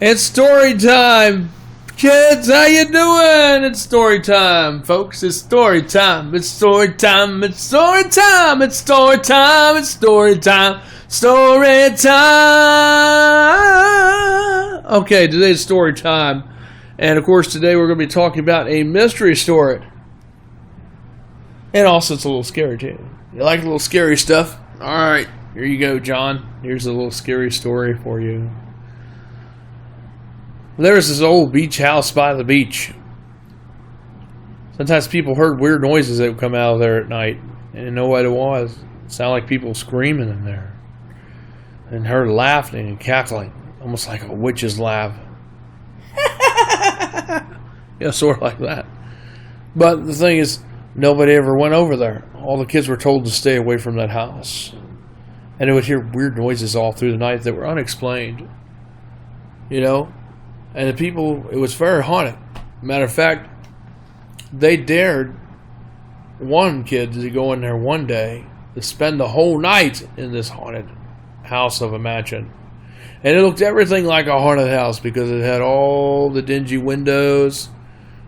It's story time, kids. How you doing? It's story time, folks. It's story time. It's story time. It's story time. It's story time. It's story time. Story time. Okay, today's story time, and of course today we're going to be talking about a mystery story, and also it's a little scary too. You like a little scary stuff? All right, here you go, John. Here's a little scary story for you. There was this old beach house by the beach. Sometimes people heard weird noises that would come out of there at night, and didn't know what it was. It sounded like people screaming in there, and heard laughing and cackling, almost like a witch's laugh. Yeah, sort of like that. But the thing is, nobody ever went over there. All the kids were told to stay away from that house, and they would hear weird noises all through the night that were unexplained. You know. And the people, it was very haunted. Matter of fact, they dared one kid to go in there one day to spend the whole night in this haunted house of a mansion. And it looked everything like a haunted house because it had all the dingy windows.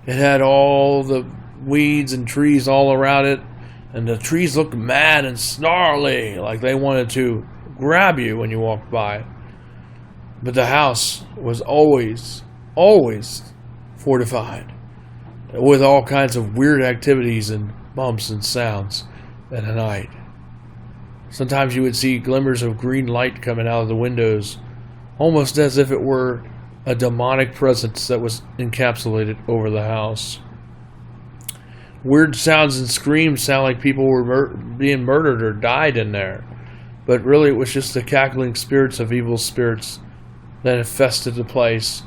It had all the weeds and trees all around it. And the trees looked mad and snarly, like they wanted to grab you when you walked by. But the house was always fortified with all kinds of weird activities and bumps and sounds at night. Sometimes you would see glimmers of green light coming out of the windows, almost as if it were a demonic presence that was encapsulated over the house. Weird sounds and screams sound like people were being murdered or died in there, but really it was just the cackling spirits of evil spirits that infested the place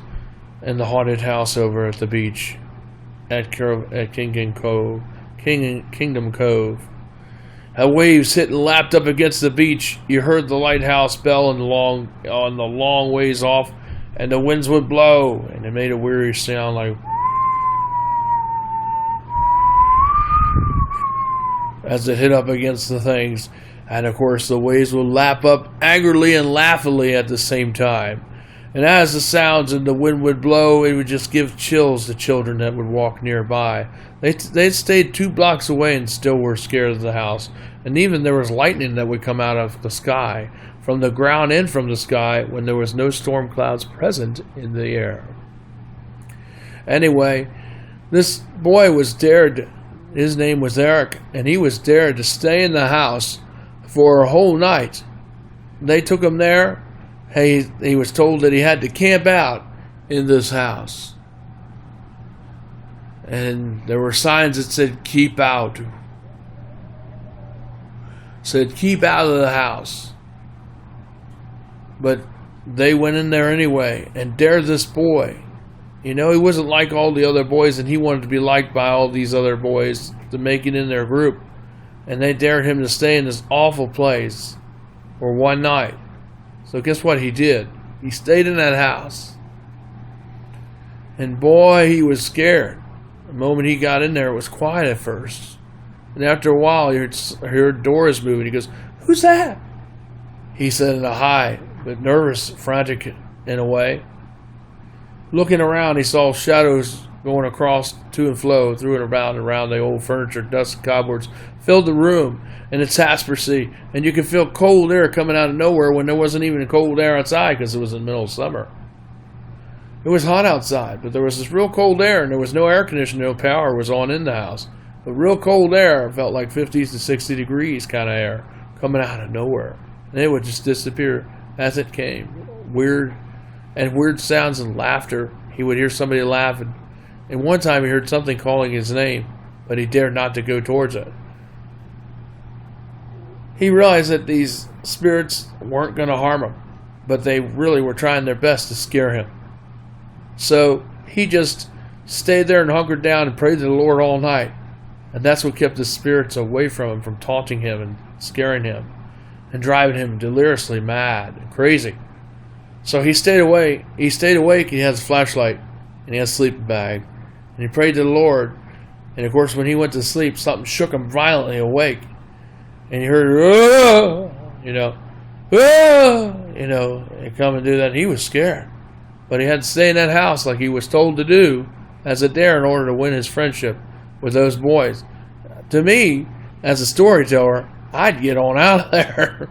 and the haunted house over at the beach at Kingdom Cove. As waves hit and lapped up against the beach, you heard the lighthouse bell on the long ways off, and the winds would blow, and it made a weary sound like as it hit up against the things. And of course the waves would lap up angrily and laughingly at the same time. And as the sounds and the wind would blow, it would just give chills to children that would walk nearby. They stayed 2 blocks away and still were scared of the house. And even there was lightning that would come out of the sky, from the ground and from the sky, when there was no storm clouds present in the air. Anyway, this boy was dared, his name was Eric, and he was dared to stay in the house for a whole night. They took him there. He was told that he had to camp out in this house. And there were signs that said, keep out. Said, keep out of the house. But they went in there anyway and dared this boy. You know, he wasn't like all the other boys, and he wanted to be liked by all these other boys to make it in their group. And they dared him to stay in this awful place for one night. So guess what he did? He stayed in that house. And boy, he was scared. The moment he got in there, it was quiet at first. And after a while, he heard doors moving. He goes, "Who's that?" He said in a high, but nervous, frantic in a way. Looking around, he saw shadows going across to and fro, through and around the old furniture. Dust and cobwebs filled the room and its asperity, and you could feel cold air coming out of nowhere when there wasn't even cold air outside because it was in the middle of summer. It was hot outside, but there was this real cold air, and there was no air conditioning, no power was on in the house. But real cold air felt like 50 to 60 degrees kind of air coming out of nowhere, and it would just disappear as it came. Weird sounds and laughter. He would hear somebody laugh, and one time he heard something calling his name, but he dared not to go towards it. He realized that these spirits weren't going to harm him, but they really were trying their best to scare him. So he just stayed there and hunkered down and prayed to the Lord all night. And that's what kept the spirits away from him, from taunting him and scaring him and driving him deliriously mad and crazy. So he stayed awake. He has a flashlight and he has a sleeping bag. And he prayed to the Lord. And of course, when he went to sleep, something shook him violently awake. And he heard, "Oh!" and come and do that. And he was scared. but he had to stay in that house like he was told to do as a dare in order to win his friendship with those boys. To me, as a storyteller, I'd get on out of there.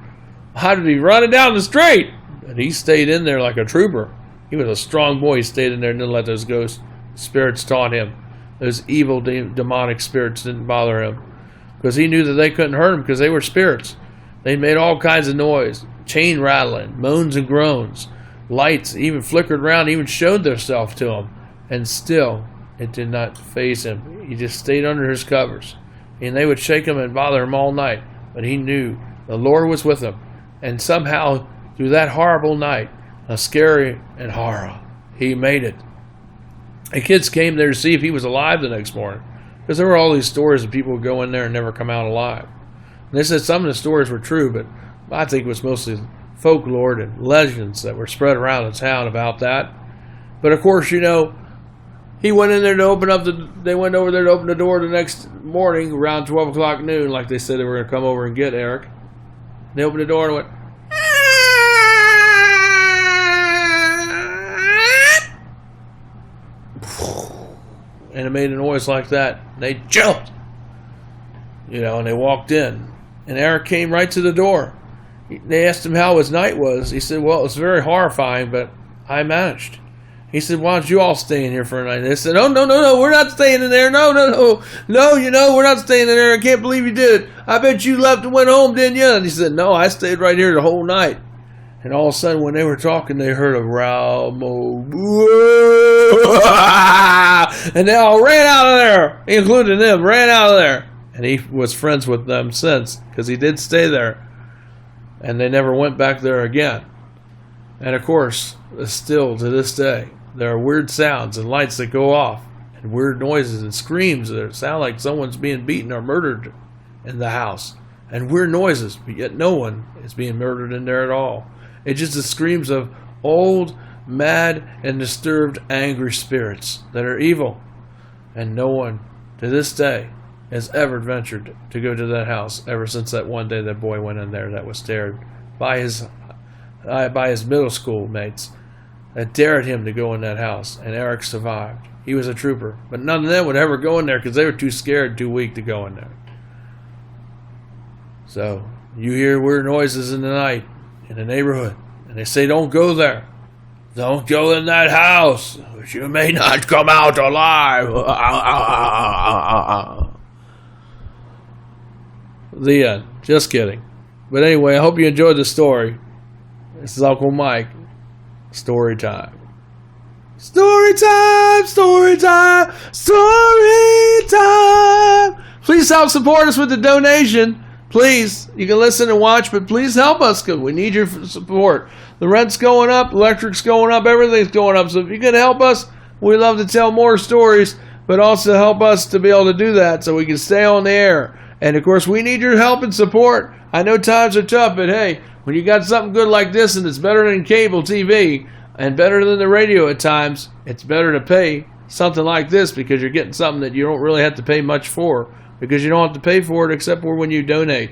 I'd be running down the street. And he stayed in there like a trooper. He was a strong boy. He stayed in there and didn't let those ghost spirits taunt him. Those evil demonic spirits didn't bother him, because he knew that they couldn't hurt him because they were spirits. They made all kinds of noise, chain rattling, moans and groans. Lights even flickered around, even showed themselves to him. And still, it did not faze him. He just stayed under his covers. And they would shake him and bother him all night. But he knew the Lord was with him. And somehow, through that horrible night, a scary and horror, he made it. The kids came there to see if he was alive the next morning, because there were all these stories of people who go in there and never come out alive. And they said some of the stories were true, but I think it was mostly folklore and legends that were spread around the town about that. But of course, you know, he went in there to open up they went over there to open the door the next morning around 12 o'clock noon, like they said they were going to come over and get Eric. They opened the door and went, and it made a noise like that. And they jumped, you know, and they walked in. And Eric came right to the door. They asked him how his night was. He said, well, it was very horrifying, but I managed. He said, why don't you all stay in here for a night? And they said, oh, no, we're not staying in there. No, you know, we're not staying in there. I can't believe you did it. I bet you left and went home, didn't you? And he said, no, I stayed right here the whole night. And all of a sudden, when they were talking, they heard a growl, and they all ran out of there, including them, ran out of there. And he was friends with them since, because he did stay there. And they never went back there again. And of course, still to this day, there are weird sounds and lights that go off, and weird noises and screams that sound like someone's being beaten or murdered in the house. And weird noises, but yet no one is being murdered in there at all. It's just the screams of old, mad, and disturbed, angry spirits that are evil. And no one, to this day, has ever ventured to go to that house ever since that one day that boy went in there that was dared by his middle school mates that dared him to go in that house. And Eric survived. He was a trooper. But none of them would ever go in there because they were too scared, too weak to go in there. So, you hear weird noises in the night in the neighborhood, and they say, don't go there. Don't go in that house, but you may not come out alive. The end. Just kidding. But anyway, I hope you enjoyed the story. This is Uncle Mike. Story time. Story time, story time, story time. Please help support us with the donation. Please, you can listen and watch, but please help us because we need your support. The rent's going up, electric's going up, everything's going up. So if you can help us, we love to tell more stories, but also help us to be able to do that so we can stay on the air. And of course, we need your help and support. I know times are tough, but hey, when you got something good like this and it's better than cable TV and better than the radio at times, it's better to pay something like this because you're getting something that you don't really have to pay much for. Because you don't have to pay for it except for when you donate.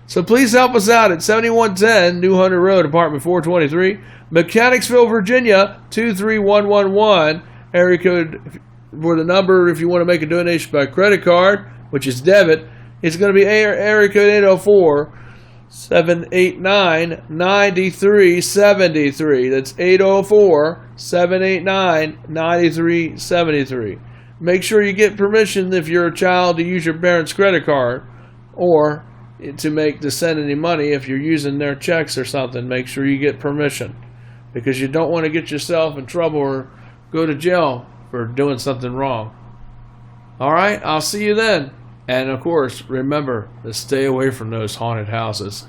So please help us out at 7110 New Hunter Road, apartment 423, Mechanicsville, Virginia, 23111. Area code for the number if you want to make a donation by credit card, which is debit. It's going to be area code 804-789-9373. That's 804-789-9373. Make sure you get permission if you're a child to use your parents' credit card or to send any money if you're using their checks or something. Make sure you get permission because you don't want to get yourself in trouble or go to jail for doing something wrong. All right, I'll see you then. And of course, remember to stay away from those haunted houses.